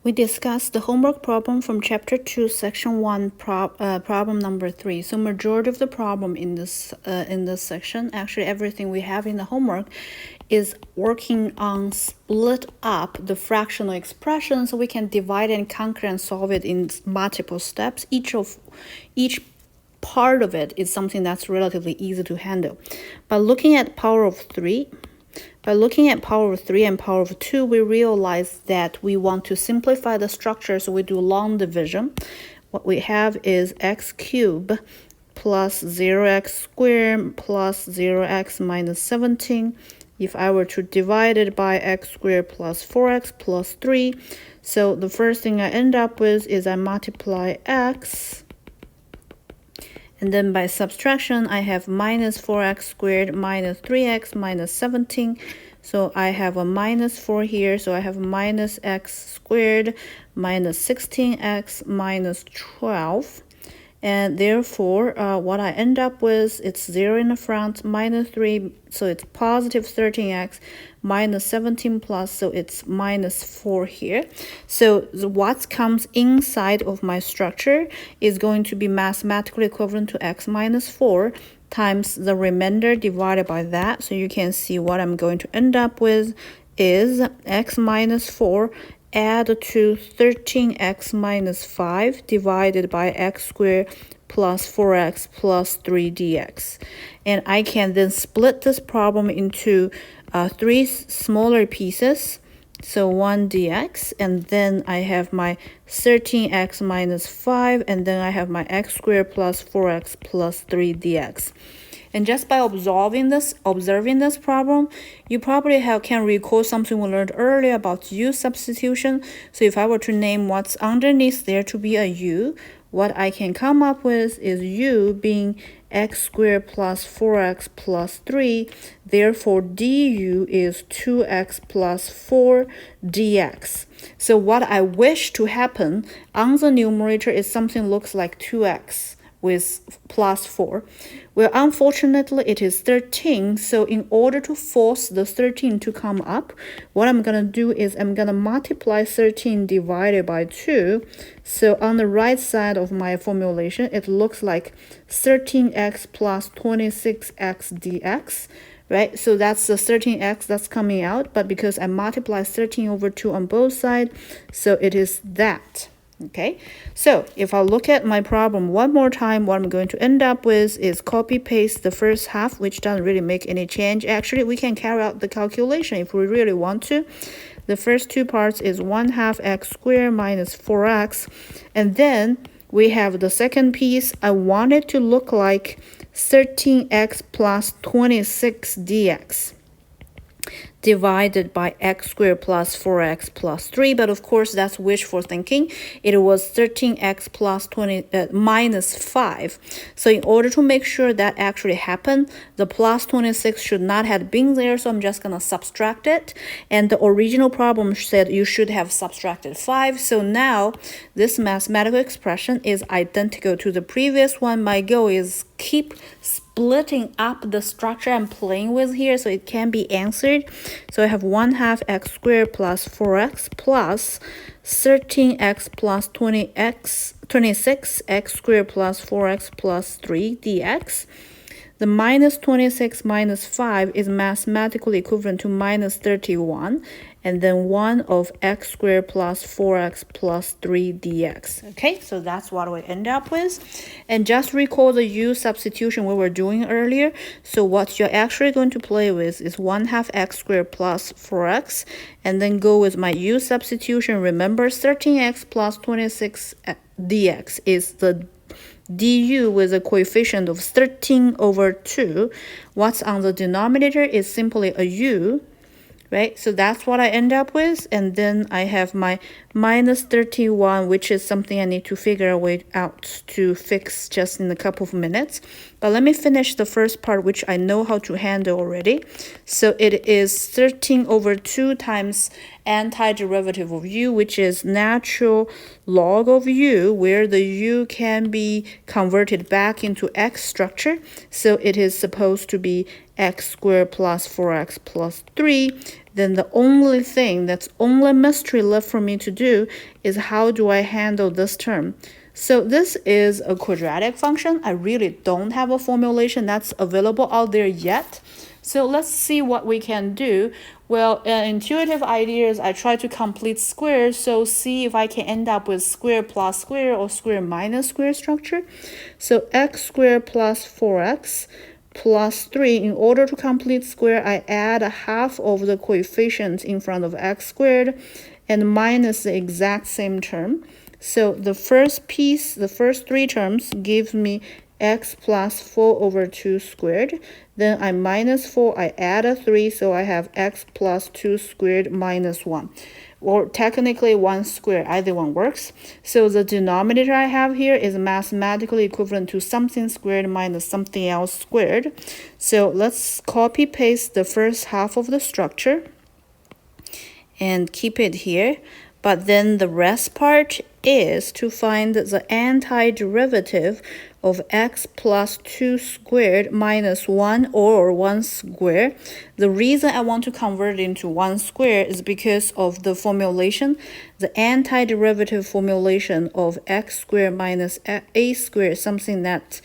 We discussed the homework problem from chapter 2, section 1, problem number 3. So majority of the problem in this section, actually everything we have in the homework, is working on split up the fractional expression so we can divide and conquer and solve it in multiple steps. Each part of it is something that's relatively easy to handle. By looking at power of 3, and power of 2, we realize that we want to simplify the structure, so we do long division. What we have is x cubed plus 0x squared plus 0x minus 17. If I were to divide it by x squared plus 4x plus 3, so the first thing I end up with is I multiply x, and then by subtraction, I have minus 4x squared minus 3x minus 17. So I have a minus 4 here. So I have minus x squared minus 16x minus 12. And therefore, what I end up with, it's 0 in the front, minus 3, so it's positive 13x, minus 17 plus, so it's minus 4 here. So what comes inside of my structure is going to be mathematically equivalent to x minus 4 times the remainder divided by that. So you can see what I'm going to end up with is x minus 4 add to 13x minus 5 divided by x squared plus 4x plus 3 dx. And I can then split this problem into 3 smaller pieces. So 1 dx, and then I have my 13x minus 5, and then I have my x squared plus 4x plus 3 dx. And just by observing this problem, you probably can recall something we learned earlier about u substitution. So if I were to name what's underneath there to be a u, what I can come up with is u being x squared plus 4x plus 3. Therefore, du is 2x plus 4 dx. So what I wish to happen on the numerator is something looks like 2x with plus 4. Well, unfortunately, it is 13. So in order to force the 13 to come up, what I'm going to do is I'm going to multiply 13 divided by 2. So on the right side of my formulation, it looks like 13x plus 26x dx. Right, so that's the 13x that's coming out. But because I multiply 13 over 2 on both sides, so it is that. Okay, so if I look at my problem one more time, what I'm going to end up with is copy paste the first half, which doesn't really make any change. Actually, we can carry out the calculation if we really want to. The first two parts is 1/2 x squared minus 4x, and then we have the second piece. I want it to look like 13x plus 26 dx divided by x squared plus 4x plus 3, but of course that's wishful thinking. It was 13x plus minus 5. So in order to make sure that actually happened, the plus 26 should not have been there, so I'm just going to subtract it. And the original problem said you should have subtracted 5. So now this mathematical expression is identical to the previous one. My goal is keep splitting up the structure I'm playing with here so it can be answered. So I have 1/2 x squared plus 4x plus 13x plus 26x squared plus 4x plus 3 dx. The minus 26 minus 5 is mathematically equivalent to minus 31, and then 1 of x squared plus 4x plus 3 dx. Okay, so that's what we end up with. And just recall the u substitution we were doing earlier. So what you're actually going to play with is 1/2 x squared plus 4x, and then go with my u substitution. Remember, 13x plus 26 dx is the du with a coefficient of 13 over 2. What's on the denominator is simply a u, right? So that's what I end up with. And then I have my minus 31, which is something I need to figure a way out to fix just in a couple of minutes. But let me finish the first part, which I know how to handle already. So it is 13 over 2 times antiderivative of u, which is natural log of u, where the u can be converted back into x structure. So it is supposed to be x squared plus 4x plus 3. then the only thing, that's only mystery left for me to do is how do I handle this term. So this is a quadratic function. I really don't have a formulation that's available out there yet. So let's see what we can do. Well, intuitive ideas, I try to complete squares, so see if I can end up with square plus square or square minus square structure. So x squared plus 4x plus 3. In order to complete square, I add half of the coefficient in front of x squared and minus the exact same term. So the first piece, the first 3 terms gives me x plus 4 over 2 squared. Then I minus 4, I add a 3, so I have x plus 2 squared minus 1. Or technically 1 squared, either one works. So the denominator I have here is mathematically equivalent to something squared minus something else squared. So let's copy paste the first half of the structure and keep it here. But then the rest part is to find the antiderivative of x plus 2 squared minus 1 or 1 squared. The reason I want to convert it into 1 squared is because of the formulation. The antiderivative formulation of x squared minus a squared, something that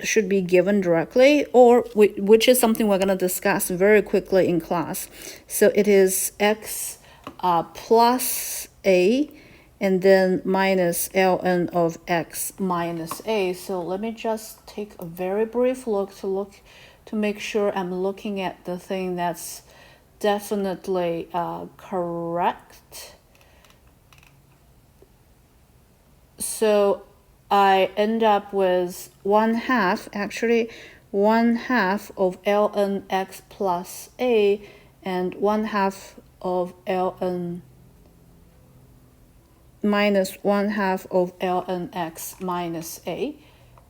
should be given directly, or which is something we're going to discuss very quickly in class. So it is x plus a and then minus ln of x minus a. So let me just take a very brief look to make sure I'm looking at the thing that's definitely correct. So I end up with 1/2, actually 1/2 of ln x plus a and 1/2 of ln minus 1/2 of ln x minus a,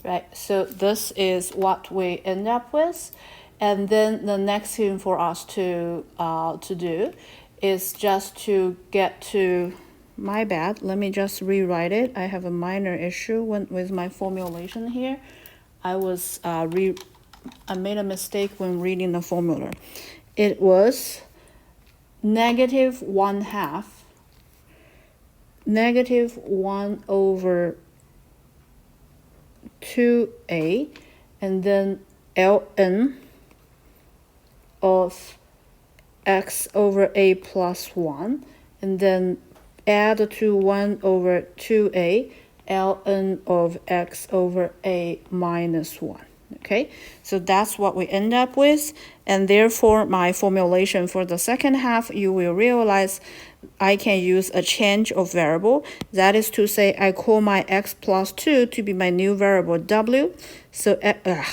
right? So this is what we end up with. And then the next thing for us to do is just to get to, my bad, let me just rewrite it. I have a minor issue with my formulation here. I made a mistake when reading the formula. It was negative 1/2 negative 1 over 2a, and then ln of x over a plus 1, and then add to 1 over 2a ln of x over a minus 1. Okay, so that's what we end up with, and therefore my formulation for the second half, you will realize I can use a change of variable. That is to say, I call my x plus 2 to be my new variable w. So, sorry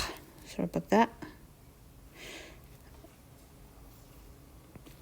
about that.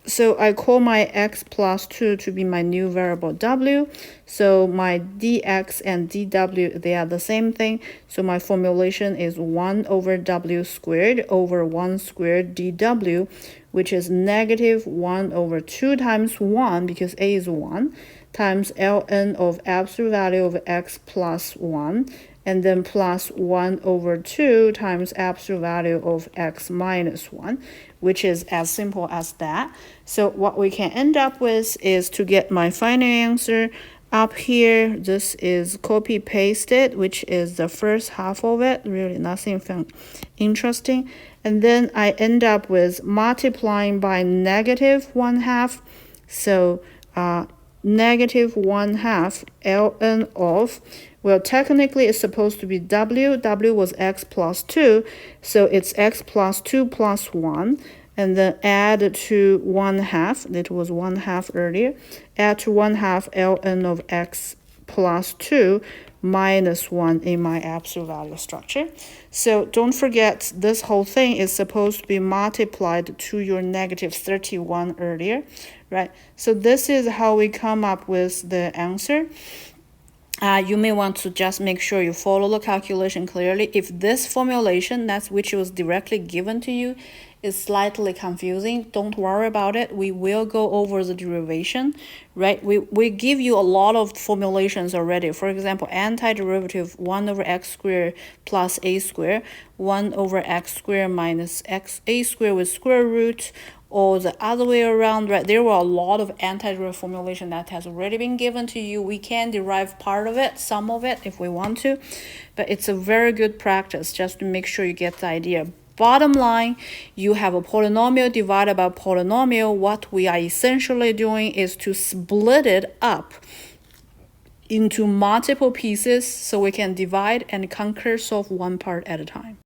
So I call my x plus 2 to be my new variable w. So my dx and dw, they are the same thing. So my formulation is 1 over w squared over 1 squared dw, which is negative 1 over 2 times 1, because a is 1, times ln of absolute value of x plus 1, and then plus 1 over 2 times absolute value of x minus 1, which is as simple as that. So what we can end up with is, to get my final answer up here, this is copy pasted, which is the first half of it, really nothing interesting. And then I end up with multiplying by negative 1/2. So negative 1/2 ln of, well, technically it's supposed to be w was x plus 2, so it's x plus 2 plus 1, and then add to 1/2, that was 1/2 earlier, add to 1/2 ln of x plus 2 minus 1 in my absolute value structure. So don't forget, this whole thing is supposed to be multiplied to your negative 31 earlier, right? So this is how we come up with the answer. You may want to just make sure you follow the calculation clearly. If this formulation, that's which was directly given to you, is slightly confusing, don't worry about it. We will go over the derivation, right? We give you a lot of formulations already. For example, antiderivative 1 over x squared plus a squared, 1 over x squared minus a squared with square root, or the other way around, right? There were a lot of integral formulation that has already been given to you. We can derive part of it, some of it, if we want to, but it's a very good practice just to make sure you get the idea. Bottom line, you have a polynomial divided by polynomial. What we are essentially doing is to split it up into multiple pieces so we can divide and conquer, solve one part at a time.